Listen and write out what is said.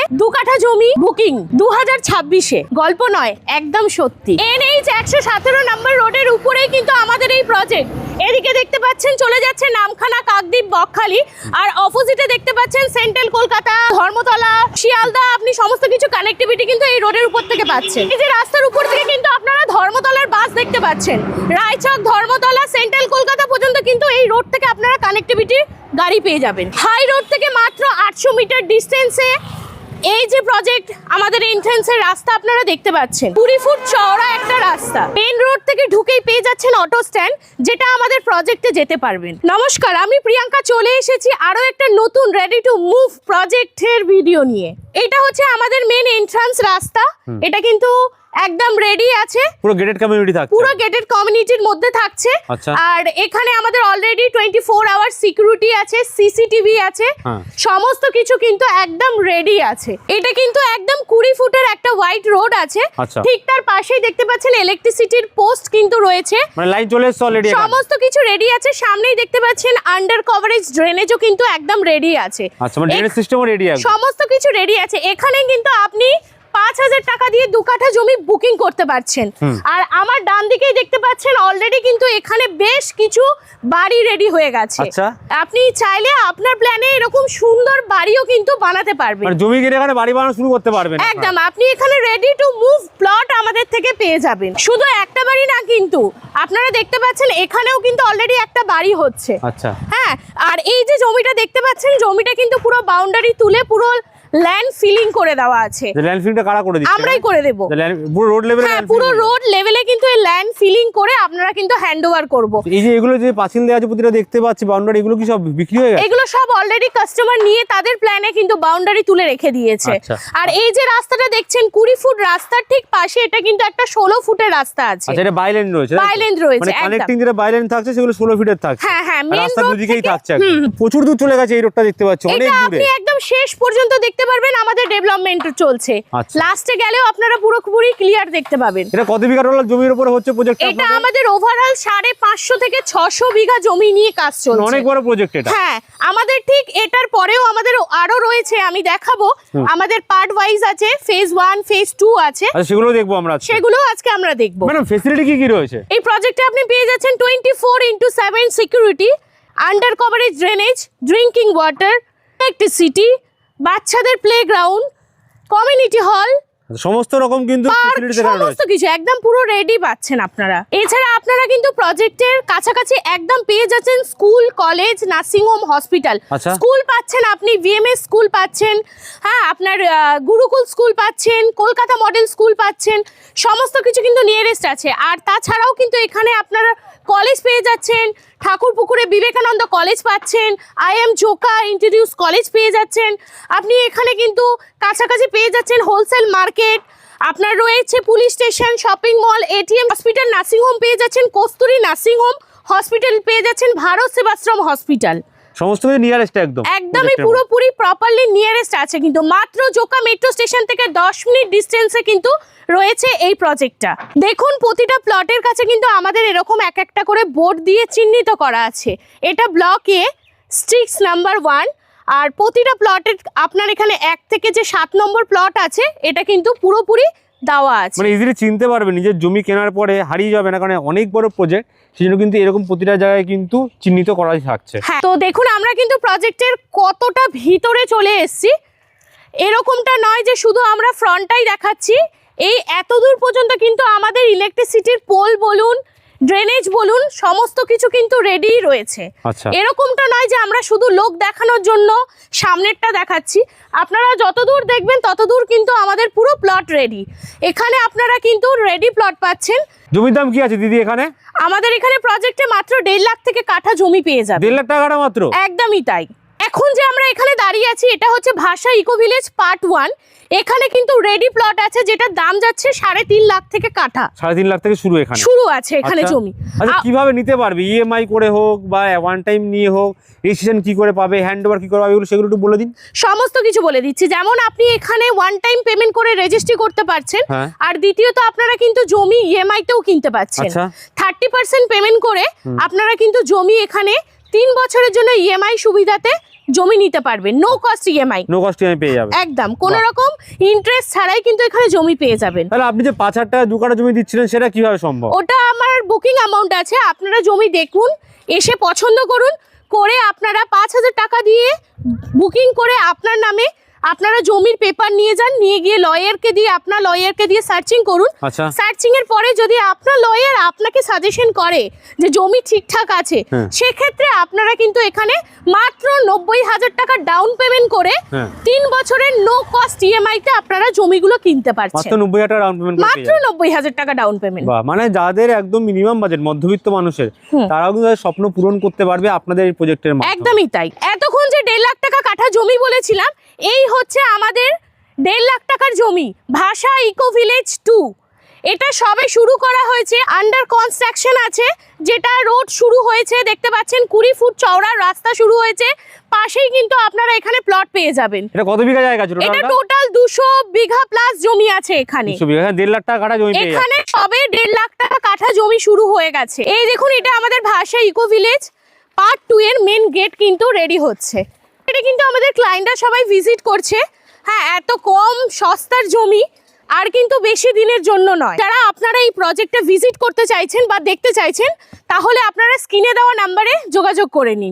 2 কাঠা জমি বুকিং 2026-এ, গল্প নয় একদম সত্যি। NH 117 নম্বর রোডের উপরেই কিন্তু আমাদের এই প্রজেক্ট। এদিকে দেখতে পাচ্ছেন চলে যাচ্ছে নামখানা, কাকদ্বীপ, বকখালি, আর অপোজিটে দেখতে পাচ্ছেন সেন্ট্রাল কলকাতা, ধর্মতলা, শিয়ালদা। আপনি সমস্ত কিছু কানেক্টিভিটি কিন্তু এই রোডের উপর থেকে পাচ্ছেন। এই যে রাস্তার উপর থেকে কিন্তু আপনারা ধর্মতলার বাস দেখতে পাচ্ছেন। রায়চক, ধর্মতলা, সেন্ট্রাল কলকাতা পর্যন্ত কিন্তু এই রোড থেকে আপনারা কানেক্টিভিটি গাড়ি পেয়ে যাবেন। হাই রোড থেকে মাত্র 800 মিটার ডিস্টেন্সে এই যে প্রজেক্ট, আমাদের এন্ট্রান্সের রাস্তা আপনারা দেখতে পাচ্ছেন। 20 ফুট চওড়া একটা রাস্তা। মেন রোড থেকে ঢুকেই পেয়ে যাচ্ছেন অটো স্ট্যান্ড, যেটা আমাদের প্রজেক্টে যেতে পারবেন। নমস্কার, আমি প্রিয়াঙ্কা চলে এসেছি আরো একটা নতুন রেডি টু মুভ প্রজেক্টের ভিডিও নিয়ে। এটা হচ্ছে আমাদের মেন এন্ট্রান্স রাস্তা। এটা কিন্তু একদম রেডি আছে, পুরো গেটেড কমিউনিটি থাকছে, পুরো গেটেড কমিউনিটির মধ্যে থাকছে। আর এখানে আমাদের অলরেডি 24 আওয়ার সিকিউরিটি আছে, সিসিটিভি আছে, সমস্ত কিছু কিন্তু একদম রেডি আছে। এটা কিন্তু একদম 20 ফুটের একটা হোয়াইট রোড আছে। ঠিক তার পাশেই দেখতে পাচ্ছেন ইলেকট্রিসিটির পোস্ট কিন্তু রয়েছে, মানে লাইন চলে এসেছে অলরেডি, সমস্ত কিছু রেডি আছে। সামনেই দেখতে পাচ্ছেন আন্ডার কভারেজ ড্রেনেজও কিন্তু একদম রেডি আছে। আচ্ছা, মানে ড্রেনেজ সিস্টেমও রেডি আছে, সমস্ত কিছু রেডি আছে। এখানে কিন্তু আপনি 5000 টাকা দিয়ে 2 কাঠা জমি বুকিং করতে পারছেন। আর আমার ডান দিকেই দেখতে পাচ্ছেন অলরেডি কিন্তু এখানে বেশ কিছু বাড়ি রেডি হয়ে গেছে। আপনি চাইলে আপনার প্ল্যানে এরকম সুন্দর বাড়িও কিন্তু বানাতে পারবেন, মানে জমি কিনে এখানে বাড়ি বানানো শুরু করতে পারবেন একদম। আপনি এখানে রেডি টু মুভ প্লট আমাদের থেকে পেয়ে যাবেন। শুধু একটা বাড়ি না, কিন্তু আপনারা দেখতে পাচ্ছেন এখানেও কিন্তু অলরেডি একটা বাড়ি হচ্ছে। আচ্ছা, হ্যাঁ। আর এই যে জমিটা দেখতে পাচ্ছেন, জমিটা কিন্তু পুরো বাউন্ডারি তুলে পুরো ল্যান্ড ফিলিং করে দেওয়া আছে। ল্যান্ড ফিলিংটা কারা করে দিচ্ছে? আমরাই করে দেব। পুরো রোড লেভেলে? হ্যাঁ, পুরো রোড লেভেলে কিন্তু এই ল্যান্ড ফিলিং করে আপনারা কিন্তু হ্যান্ডওভার করব। এই যে এগুলো যে পাঁচিল দেওয়া আছে প্রতিটা দেখতে পাচ্ছি বাউন্ডারি, এগুলো কি সব বিক্রি হয়ে গেছে? এগুলো সব অলরেডি কাস্টমার নিয়ে তাদের প্ল্যানে কিন্তু বাউন্ডারি তুলে রেখে দিয়েছে। আর এই যে রাস্তাটা দেখছেন 20 ফুট রাস্তার ঠিক পাশে এটা কিন্তু একটা 16 ফুটের রাস্তা আছে। আচ্ছা, এটা বাইলেন রয়েছে? বাইলেন রয়েছে, মানে কানেক্টিং যেটা বাইলেন থাকছে সেগুলো 16 ফিটের থাকছে। হ্যাঁ হ্যাঁ, মেইন রাস্তা রোড দুদিকেই থাকছে, প্রচুর দূর চলে গেছে এই রোডটা দেখতে পাচ্ছি, অনেক দূরে। আপনি একদম শেষ পর্যন্ত দেখতে পারবেন, আমাদের ডেভেলপমেন্ট চলছে। লাস্টে গেলেও আপনারা পুরোপুরি ক্লিয়ার দেখতে পাবেন। এটা কত বিঘা জমির উপরে হচ্ছে প্রজেক্টটা? এটা আমাদের ওভারঅল 550 থেকে 600 বিঘা জমি নিয়ে কাজ চলছে। অনেক বড় প্রজেক্ট এটা। হ্যাঁ, আমাদের ঠিক এটার পরেও আমাদের আরো রয়েছে, আমি দেখাবো। আমাদের পার্ট ওয়াইজ আছে, ফেজ 1, ফেজ 2 আছে। আচ্ছা, সেগুলো দেখবো আমরা, সেগুলো আজকে আমরা দেখবো। ম্যাডাম, ফ্যাসিলিটি কি কি রয়েছে এই প্রজেক্টে? আপনি পেয়ে যাচ্ছেন 24/7 security, under coverage drainage, drinking water, electricity, বাচ্চাদের প্লেগ্রাউন্ড, কমিউনিটি হল, সমস্ত রকম কিন্তু সমস্ত কিছু একদম পুরো রেডি পাচ্ছেন আপনারা। এছাড়া আপনারা কিন্তু প্রজেক্টের কাছাকাছি একদম পেয়ে যাচ্ছেন school, college, nursing home, hospital. School পাচ্ছেন আপনি, VMS স্কুল পাচ্ছেন, হ্যাঁ, আপনার গুরুকুল স্কুল পাচ্ছেন, কলকাতা মডেল স্কুল পাচ্ছেন, সমস্ত কিছু কিন্তু নিয়ারেস্ট আছে। আর তাছাড়াও কিন্তু এখানে আপনারা কলেজ পেয়ে যাচ্ছেন, ঠাকুরপুকুরে বিবেকানন্দ কলেজ পাচ্ছেন, IM জোকা ইন্ট্রোডিউস কলেজ পেয়ে যাচ্ছেন। আপনি এখানে কিন্তু কাছাকাছি পেয়ে যাচ্ছেন হোলসেল মার্কেট, আপনার রয়েছে police station, shopping mall, ATM, hospital, nursing home পেয়ে যাচ্ছেন কস্তুরী নার্সিং হোম, হসপিটাল পেয়ে যাচ্ছেন ভারত সেবাশ্রম হসপিটাল। সমস্ত কিছু নিয়ারেস্ট, একদমই পুরোপুরি প্রপারলি নিয়ারেস্ট আছে। কিন্তু মাত্র জোকা মেট্রো স্টেশন থেকে 10 মিনিট ডিস্টেন্সে কিন্তু রয়েছে এই প্রজেক্টটা। দেখুন, প্রতিটা প্লটের কাছে কিন্তু আমাদের এরকম এক একটা করে বোর্ড দিয়ে চিহ্নিত করা আছে। এটা ব্লক এ, স্ট্রিক্স নাম্বার 1। আর প্রতিটা প্লটের আপনার এখানে 1 থেকে যে 7 নম্বর প্লট আছে, এটা কিন্তু পুরোপুরি দেওয়া আছে। মানে ইজিলি চিনতে পারবে, নিজের জমি কেনার পরে হারিয়ে যাবে না, কারণ অনেক বড় প্রজেক্ট, সেজন্য কিন্তু এরকম প্রতিটা জায়গায় কিন্তু চিহ্নিত করাই থাকছে। হ্যাঁ, তো দেখুন আমরা কিন্তু প্রজেক্টের কতটা ভিতরে চলে এসেছি। এরকমটা নয় যে শুধু আমরা ফ্রন্টটাই দেখাচ্ছি, এই এত দূর পর্যন্ত কিন্তু আমাদের ইলেকট্রিসিটির পোল বলুন, ড্রেনেজ বলুন, সমস্ত কিছু কিন্তু রেডি রয়েছে। এরকমটা নয় যে আমরা শুধু লোক দেখানোর জন্য সামনেরটা দেখাচ্ছি। আপনারা যতদূর দেখবেন ততদূর কিন্তু আমাদের পুরো প্লট রেডি। এখানে আপনারা কিন্তু রেডি প্লট পাচ্ছেন। জমির দাম কি আছে দিদি এখানে? আমাদের এখানে প্রজেক্টে মাত্র 1.5 লাখ থেকে কাঠা জমি পেয়ে যাবে। 1.5 লাখ টাকা মাত্র? একদমই তাই। এখন যে আমরা এখানে দাঁড়িয়ে আছি, এটা হচ্ছে ভাষা ইকো ভিলেজ পার্ট 1। এখানে কিন্তু রেডি প্লট আছে, যেটার দাম যাচ্ছে 3.5 লাখ থেকে কাঠা। 3.5 লাখ থেকে শুরু আছে এখানে জমি। আচ্ছা, কিভাবে নিতে পারবে? EMI করে হোক বা ওয়ান টাইম নিয়ে হোক, রেজিস্ট্রেশন কি করে পাবে, হ্যান্ডওভার কি করে পাবে, এগুলো সেগুলো একটু বলে দিন। সমস্ত কিছু বলে দিচ্ছি। যেমন আপনি এখানে ওয়ান টাইম পেমেন্ট করে রেজিস্ট্রি করতে পারছেন, আর দ্বিতীয়ত আপনারা কিন্তু জমি EMI তেও কিনতে পারছেন। 30% পেমেন্ট করে আপনারা কিন্তু জমি এখানে 3 বছরের জন্য EMI সুবিধাতে জমি নিতে পারবেন, no cost EMI. No cost আমি পেয়ে যাবে একদম কোনো বাহ। রকম ইন্টারেস্ট ছাড়াই কিন্তু এখানে জমি পেয়ে যাবেন। তাহলে আপনি যে 5,000 টাকা 2 কাঠা জমি দিচ্ছিলেন সেটা কিভাবে সম্ভব? ওটা আমার বুকিং অ্যামাউন্ট আছে, আপনারা জমি দেখুন, এসে পছন্দ করুন, করে আপনারা 5,000 টাকা দিয়ে বুকিং করে আপনার নামে আপনারা জমির পেপার নিয়ে যান, নিয়ে গিয়ে লয়ারকে দিয়ে আপনার লয়ারকে দিয়ে সার্চিং করুন। আচ্ছা সার্চিং এর পরে যদি আপনার লয়ার আপনাকে সাজেশন করে যে জমি ঠিকঠাক আছে, হ্যাঁ। সেক্ষেত্রে আপনারা কিন্তু এখানে মাত্র 90,000 টাকা ডাউন পেমেন্ট করে হ্যাঁ। 3 বছরের নো কস্ট ইএমআই তে আপনারা জমিগুলো কিনতে পারছেন। মাত্র 90,000 টাকা ডাউন পেমেন্ট করতে মাত্র 90,000 টাকা ডাউন পেমেন্ট। বাহ, মানে যাদের একদম মিনিমাম বাজেট মধ্যবিত্ত মানুষের হুম। তারাও কিন্তু তাদের স্বপ্ন পূরণ করতে পারবে আপনাদের এই প্রজেক্টের মাধ্যমে। একদমই তাই। এতক্ষণ যে 1.5 লাখ টাকা কাঠা জমি বলেছিলাম, এই হচ্ছে আমাদের 1.5 লাখ টাকার জমি, ভাষা ইকো ভিলেজ 2। এটা সবে শুরু করা হয়েছে, আন্ডার কনস্ট্রাকশন আছে, যেটা রোড শুরু হয়েছে, দেখতে পাচ্ছেন 20 ফুট চওড়া রাস্তা শুরু হয়েছে, পাশেই কিন্তু আপনারা এখানে প্লট পেয়ে যাবেন। এটা কত বিঘা জায়গা আছে এটা টোটালটা? টোটাল 200 বিঘা প্লাস জমি আছে এখানে। 200 বিঘা, 1.5 লাখ টাকা কাঠা জমি পেয়ে যাবে। এখানে সবে 1.5 লাখ টাকা কাঠা জমি শুরু হয়ে গেছে। এই দেখুন, এটা আমাদের ভাষা ইকো ভিলেজ পার্ট 2 এর মেন গেট কিন্তু রেডি হচ্ছে। এটা কিন্তু আমাদের ক্লায়েন্টরা সবাই ভিজিট করছে। হ্যাঁ, এত কম সস্তার জমি আর কিন্তু বেশি দিনের জন্য নয়। যারা আপনারা এই প্রজেক্টে ভিজিট করতে চাইছেন বা দেখতে চাইছেন, তাহলে আপনারা স্ক্রিনে দেওয়া নাম্বারে যোগাযোগ করে নিন।